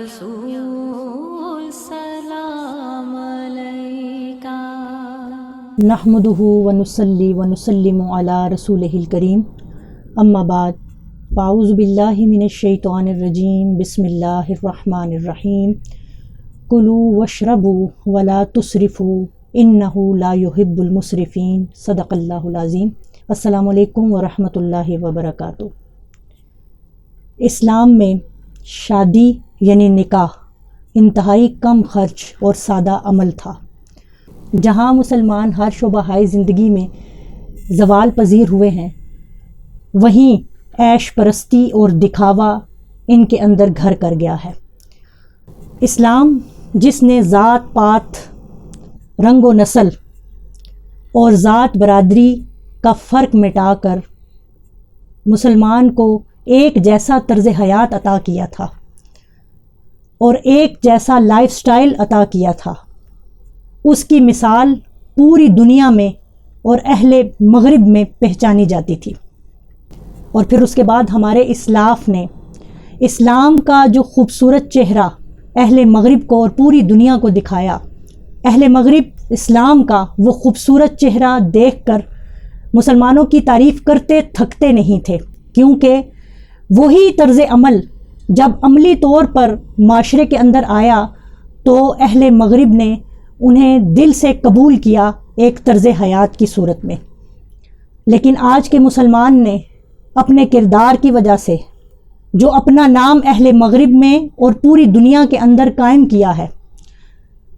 رسول سلام علیکہ نحمدہ ونصلی ونسلم علی رسولہ الکریم اما بعد فاعوذ باللہ من الشیطان الرجیم بسم اللہ الرحمن الرحیم کلوا واشربوا ولا تسرفوا انہ لا یحب المسرفین صدق اللہ العظیم۔ السلام علیکم ورحمۃ اللہ وبرکاتہ۔ اسلام میں شادی یعنی نکاح انتہائی کم خرچ اور سادہ عمل تھا۔ جہاں مسلمان ہر شعبہ زندگی میں زوال پذیر ہوئے ہیں، وہیں عیش پرستی اور دکھاوا ان کے اندر گھر کر گیا ہے۔ اسلام جس نے ذات پات، رنگ و نسل اور ذات برادری کا فرق مٹا کر مسلمان کو ایک جیسا طرز حیات عطا کیا تھا اور ایک جیسا لائف سٹائل عطا کیا تھا، اس کی مثال پوری دنیا میں اور اہل مغرب میں پہچانی جاتی تھی۔ اور پھر اس کے بعد ہمارے اسلاف نے اسلام کا جو خوبصورت چہرہ اہل مغرب کو اور پوری دنیا کو دکھایا، اہل مغرب اسلام کا وہ خوبصورت چہرہ دیکھ کر مسلمانوں کی تعریف کرتے تھکتے نہیں تھے، کیونکہ وہی طرز عمل جب عملی طور پر معاشرے کے اندر آیا تو اہل مغرب نے انہیں دل سے قبول کیا ایک طرز حیات کی صورت میں۔ لیکن آج کے مسلمان نے اپنے کردار کی وجہ سے جو اپنا نام اہل مغرب میں اور پوری دنیا کے اندر قائم کیا ہے،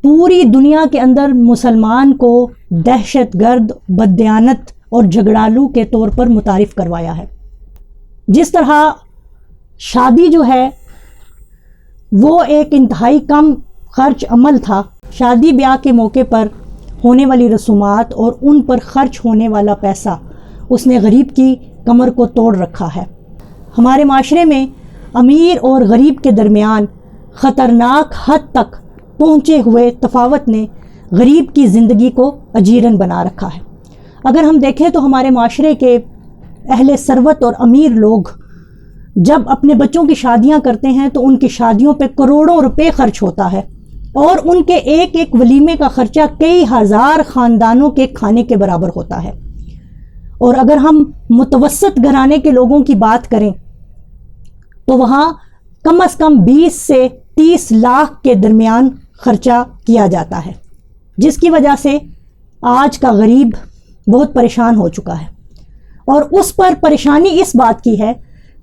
پوری دنیا کے اندر مسلمان کو دہشت گرد، بددیانت اور جھگڑالو کے طور پر متعارف کروایا ہے۔ جس طرح شادی جو ہے وہ ایک انتہائی کم خرچ عمل تھا، شادی بیاہ کے موقع پر ہونے والی رسومات اور ان پر خرچ ہونے والا پیسہ اس نے غریب کی کمر کو توڑ رکھا ہے۔ ہمارے معاشرے میں امیر اور غریب کے درمیان خطرناک حد تک پہنچے ہوئے تفاوت نے غریب کی زندگی کو اجیرن بنا رکھا ہے۔ اگر ہم دیکھیں تو ہمارے معاشرے کے اہل ثروت اور امیر لوگ جب اپنے بچوں کی شادیاں کرتے ہیں تو ان کی شادیوں پہ کروڑوں روپے خرچ ہوتا ہے، اور ان کے ایک ایک ولیمے کا خرچہ کئی ہزار خاندانوں کے کھانے کے برابر ہوتا ہے۔ اور اگر ہم متوسط گھرانے کے لوگوں کی بات کریں تو وہاں کم از کم 20 سے 30 لاکھ کے درمیان خرچہ کیا جاتا ہے، جس کی وجہ سے آج کا غریب بہت پریشان ہو چکا ہے۔ اور اس پر پریشانی اس بات کی ہے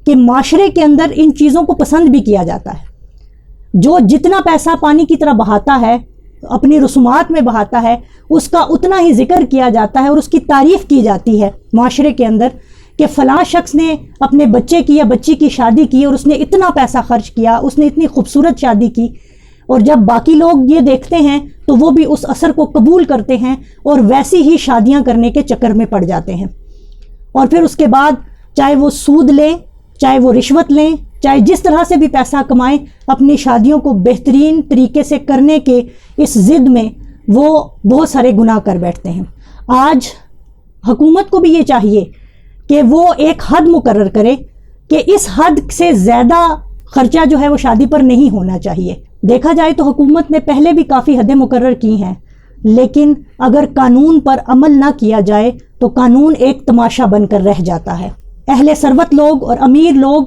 کہ معاشرے کے اندر ان چیزوں کو پسند بھی کیا جاتا ہے۔ جو جتنا پیسہ پانی کی طرح بہاتا ہے، اپنی رسومات میں بہاتا ہے، اس کا اتنا ہی ذکر کیا جاتا ہے اور اس کی تعریف کی جاتی ہے معاشرے کے اندر کہ فلاں شخص نے اپنے بچے کی یا بچی کی شادی کی اور اس نے اتنا پیسہ خرچ کیا، اس نے اتنی خوبصورت شادی کی۔ اور جب باقی لوگ یہ دیکھتے ہیں تو وہ بھی اس اثر کو قبول کرتے ہیں اور ویسی ہی شادیاں کرنے کے چکر میں پڑ جاتے ہیں۔ اور پھر اس کے بعد چاہے وہ سود لیں، چاہے وہ رشوت لیں، چاہے جس طرح سے بھی پیسہ کمائیں، اپنی شادیوں کو بہترین طریقے سے کرنے کے اس ضد میں وہ بہت سارے گناہ کر بیٹھتے ہیں۔ آج حکومت کو بھی یہ چاہیے کہ وہ ایک حد مقرر کرے کہ اس حد سے زیادہ خرچہ جو ہے وہ شادی پر نہیں ہونا چاہیے۔ دیکھا جائے تو حکومت نے پہلے بھی کافی حدیں مقرر کی ہیں، لیکن اگر قانون پر عمل نہ کیا جائے تو قانون ایک تماشا بن کر رہ جاتا ہے۔ اہل ثروت لوگ اور امیر لوگ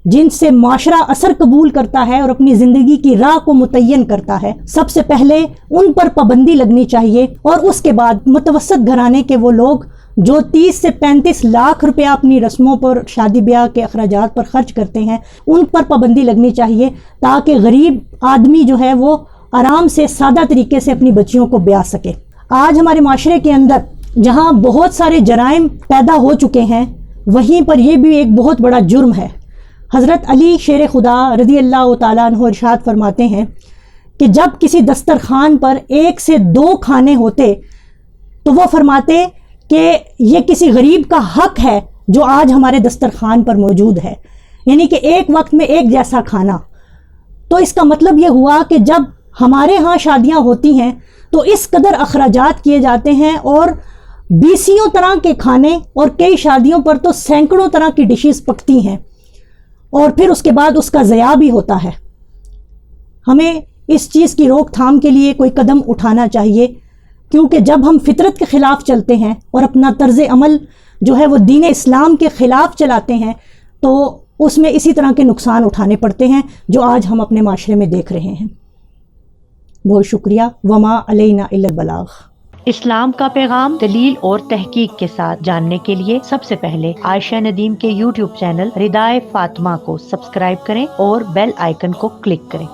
جن سے معاشرہ اثر قبول کرتا ہے اور اپنی زندگی کی راہ کو متعین کرتا ہے، سب سے پہلے ان پر پابندی لگنی چاہیے، اور اس کے بعد متوسط گھرانے کے وہ لوگ جو 30 سے 35 لاکھ روپیہ اپنی رسموں پر، شادی بیاہ کے اخراجات پر خرچ کرتے ہیں، ان پر پابندی لگنی چاہیے تاکہ غریب آدمی جو ہے وہ آرام سے سادہ طریقے سے اپنی بچیوں کو بیاہ سکے۔ آج ہمارے معاشرے کے اندر جہاں بہت سارے جرائم پیدا ہو چکے ہیں، وہیں پر یہ بھی ایک بہت بڑا جرم ہے۔ حضرت علی شیر خدا رضی اللہ تعالیٰ عنہ ارشاد فرماتے ہیں کہ جب کسی دسترخوان پر 1 سے 2 کھانے ہوتے تو وہ فرماتے کہ یہ کسی غریب کا حق ہے جو آج ہمارے دسترخوان پر موجود ہے، یعنی کہ ایک وقت میں ایک جیسا کھانا۔ تو اس کا مطلب یہ ہوا کہ جب ہمارے ہاں شادیاں ہوتی ہیں تو اس قدر اخراجات کیے جاتے ہیں اور 20 طرح کے کھانے، اور کئی شادیوں پر تو سینکڑوں طرح کی ڈشز پکتی ہیں، اور پھر اس کے بعد اس کا ضیاع بھی ہوتا ہے۔ ہمیں اس چیز کی روک تھام کے لیے کوئی قدم اٹھانا چاہیے، کیونکہ جب ہم فطرت کے خلاف چلتے ہیں اور اپنا طرز عمل جو ہے وہ دین اسلام کے خلاف چلاتے ہیں تو اس میں اسی طرح کے نقصان اٹھانے پڑتے ہیں جو آج ہم اپنے معاشرے میں دیکھ رہے ہیں۔ بہت شکریہ۔ وما علینا الا البلاغ۔ اسلام کا پیغام دلیل اور تحقیق کے ساتھ جاننے کے لیے سب سے پہلے عائشہ ندیم کے YouTube چینل ردائے فاطمہ کو سبسکرائب کریں اور بیل آئیکن کو کلک کریں۔